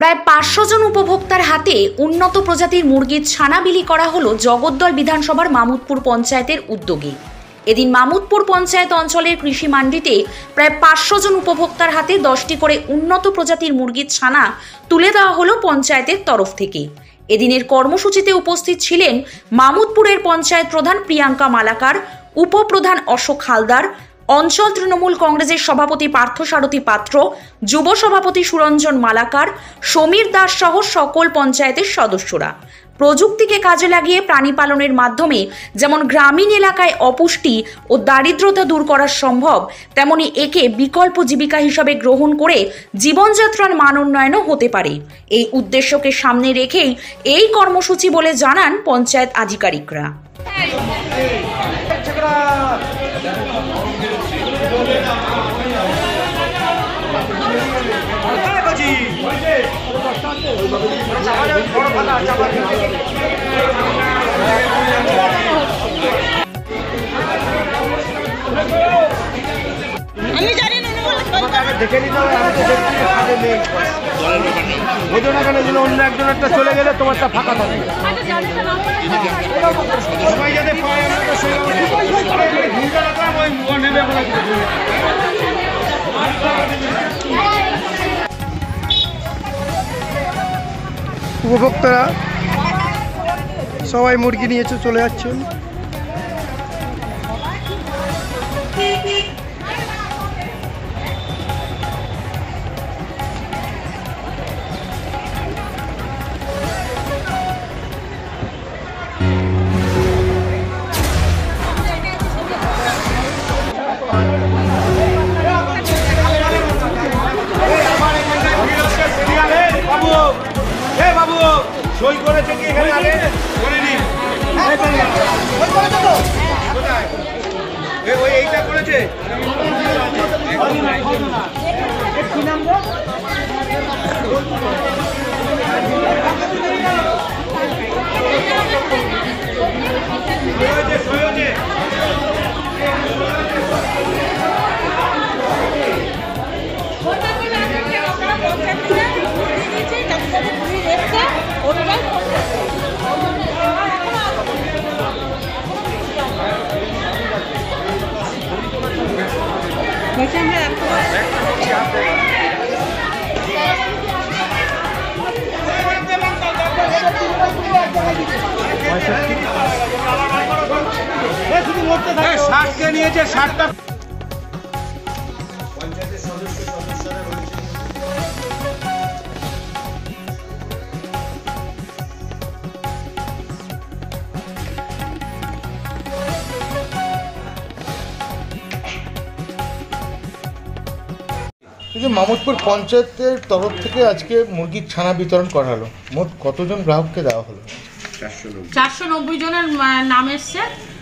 প্রায় 500 জন উপভোক্তার হাতে উন্নত প্রজাতির মুরগির ছানা বিলি করা হলো জগদ্দল বিধানসভার মামুদপুর পঞ্চায়েতের উদ্যোগে। এদিন মামুদপুর পঞ্চায়েত অঞ্চলের কৃষি মান্ডিতে প্রায় 500 জন উপভোক্তার হাতে 10টি করে উন্নত প্রজাতির মুরগির ছানা তুলে দেওয়া হলো পঞ্চায়েতের তরফ থেকে। এদিনের কর্মসূচিতে উপস্থিত ছিলেন মামুদপুরের পঞ্চায়েত প্রধান প্রিয়াঙ্কা মালাকার, উপপ্রধান অশোক হালদার, অঞ্চল তৃণমূল কংগ্রেসের সভাপতি পার্থসারথী পাত্র, যুব সভাপতি সুরঞ্জন মালাকার, সমীর দাস সহ সকল পঞ্চায়েতের সদস্যরা। প্রযুক্তিকে কাজে লাগিয়ে প্রাণী পালনের মাধ্যমে যেমন গ্রামীণ এলাকায় অপুষ্টি ও দারিদ্রতা দূর করা সম্ভব, তেমনি একে বিকল্প জীবিকা হিসাবে গ্রহণ করে জীবনযাত্রার মান উন্নয়নও হতে পারে। এই উদ্দেশ্যকে সামনে রেখেই এই কর্মসূচি বলে জানান পঞ্চায়েত আধিকারিকরা। দেখে নিতে হবে, অন্য একজন একটা চলে গেলে তোমারটা ফাঁকা থাকবে। সবাই যাতে উপভোক্তারা সবাই মুরগি নিয়ে চলে যাচ্ছেন। সই করেছে কি এখানে আগে করেনি? ওই এইটা করেছে। ষাটকে নিয়েছে, 60টা পঞ্চায়েতের সদস্যরা রয়েছে। মামুদপুর পঞ্চায়েতের তরফ থেকে আজকে মুরগির ছানা বিতরণ করা হলো। মোট কতজন গ্রাহককে দেওয়া হলো? 490 জনের নাম এসছে।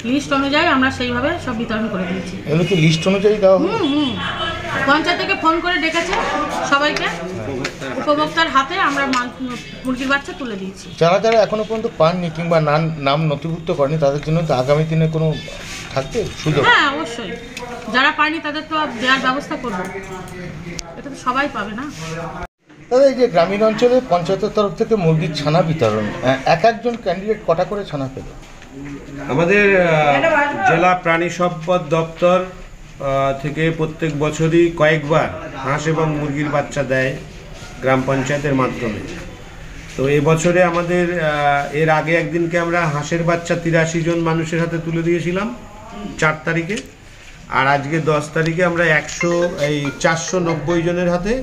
লিস্ট অনুযায়ী আমরা সেইভাবে সব বিতরণ করে দিয়েছি। এগুলো কি লিস্ট অনুযায়ী দেওয়া হলো? পঞ্চায়েত থেকে ফোন করে ডেকেছে সবাইকে, উপভোক্তার হাতে আমরা মুরগির বাচ্চা তুলে দিয়েছি। যারা যারা এখনো পর্যন্ত পাননি কিংবা নাম নথিভুক্ত করেনি তাদের জন্য তো আগামী দিনে কোনো থাকবে সুযোগ? হ্যাঁ, অবশ্যই। যারা পায়নি তাদের তো দেওয়ার ব্যবস্থা করবো, এটা তো সবাই পাবে না। দাদা, এই যে গ্রামীণ অঞ্চলে পঞ্চায়েতের তরফ থেকে মুরগির ছানা বিতরণ, একজন ক্যান্ডিডেট কটা করে ছানা পেল? আমাদের জেলা প্রাণী সম্পদ দপ্তর থেকে প্রত্যেক বছরই কয়েকবার হাঁস এবং মুরগির বাচ্চা দেয় গ্রাম পঞ্চায়েতের মাধ্যমে। তো এবছরে আমাদের এর আগে একদিনকে আমরা হাঁসের বাচ্চা 83 জন মানুষের হাতে তুলে দিয়েছিলাম 4 তারিখে, আর আজকে 10 তারিখে আমরা 490 জনের হাতে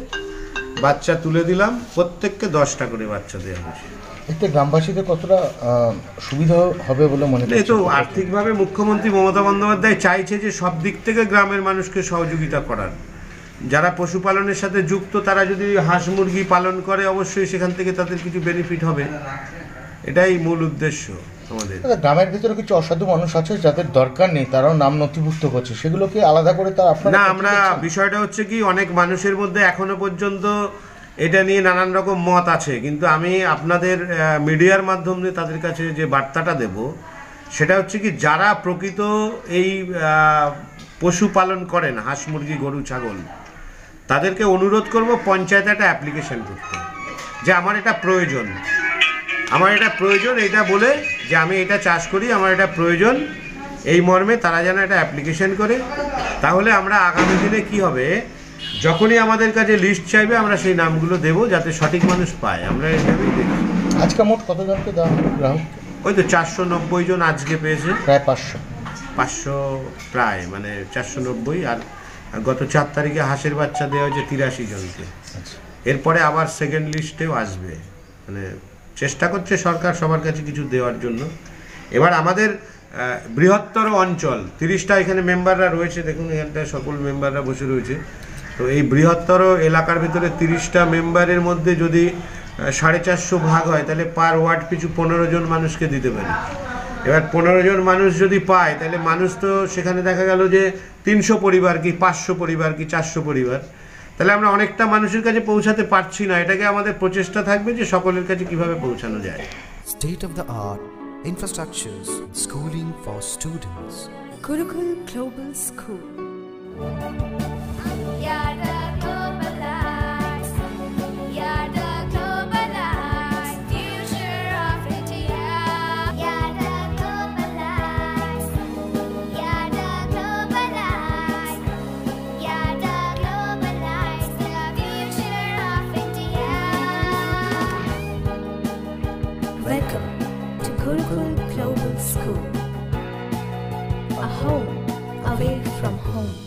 বাচ্চা তুলে দিলাম। প্রত্যেককে 10টা করে বাচ্চা দেওয়া হয়েছে। এতে গ্রামবাসীদের কতটা সুবিধা হবে বলে মনে হয়? এই তো আর্থিকভাবে মুখ্যমন্ত্রী মমতা বন্দ্যোপাধ্যায় চাইছে যে সব দিক থেকে গ্রামের মানুষকে সহযোগিতা করার। যারা পশুপালনের সাথে যুক্ত তারা যদি হাঁস মুরগি পালন করে অবশ্যই সেখান থেকে তাদের কিছু বেনিফিট হবে, এটাই মূল উদ্দেশ্য আমাদের। গ্রামের ভিতরে কিছু অসাধু মানুষ আছে যাদের দরকার নেই, তারাও নাম নথিভুক্ত করছে, সেগুলোকে আলাদা করে তার আপনারা? না, আমরা বিষয়টা হচ্ছে কি, অনেক মানুষের মধ্যে এখনো পর্যন্ত এটা নিয়ে নানান রকম মত আছে, কিন্তু আমি আপনাদের মিডিয়ার মাধ্যমে তাদের কাছে যে বার্তাটা দেব সেটা হচ্ছে কি, যারা প্রকৃত এই পশুপালন করেন হাঁস মুরগি গরু ছাগল, তাদেরকে অনুরোধ করব পঞ্চায়েতে একটা অ্যাপ্লিকেশন করতে, যে আমার এটা প্রয়োজন, এইটা বলে যে আমি এটা চাষ করি, আমার এটা প্রয়োজন, এই মর্মে তারা যেন একটা অ্যাপ্লিকেশন করে। তাহলে আমরা আগামী দিনে কি হবে, যখনই আমাদের কাছে লিস্ট চাইবে আমরা সেই নামগুলো দেবো যাতে সঠিক মানুষ পায়। আমরা এইভাবেই দেখি। আজকে মোট কতজনকে দেওয়া হবে গ্রাহক? ওই তো 490 জন আজকে পেয়েছে, প্রায় 500 প্রায়, মানে 490। আর গত 4 তারিখে হাঁসের বাচ্চা দেওয়া হয়েছে 83 জনকে। এরপরে আবার সেকেন্ড লিস্টেও আসবে, মানে চেষ্টা করছে সরকার সবার কাছে কিছু দেওয়ার জন্য। এবার আমাদের বৃহত্তর অঞ্চল 30টা এখানে মেম্বাররা রয়েছে, দেখুন এখানটা সকল মেম্বাররা বসে রয়েছে। তো এই বৃহত্তর এলাকার ভিতরে 30টা মেম্বারের মধ্যে যদি 450 ভাগ হয় তাহলে পার ওয়ার্ড পিছু 15 জন মানুষকে দিতে পারি। এবার 15 জন মানুষ যদি পায় তাহলে মানুষ তো সেখানে দেখা গেল যে 300 পরিবার কি 500 পরিবার কি 400 পরিবার, তাহলে আমরা অনেকটা মানুষের কাছে পৌঁছাতে পারছি না। এটাকে আমাদের প্রচেষ্টা থাকবে যে সকলের কাছে কিভাবে পৌঁছানো যায়। State of the art infrastructures, schooling for students. Gurukul Global School. Welcome to Gurukul Global School, a home away from home.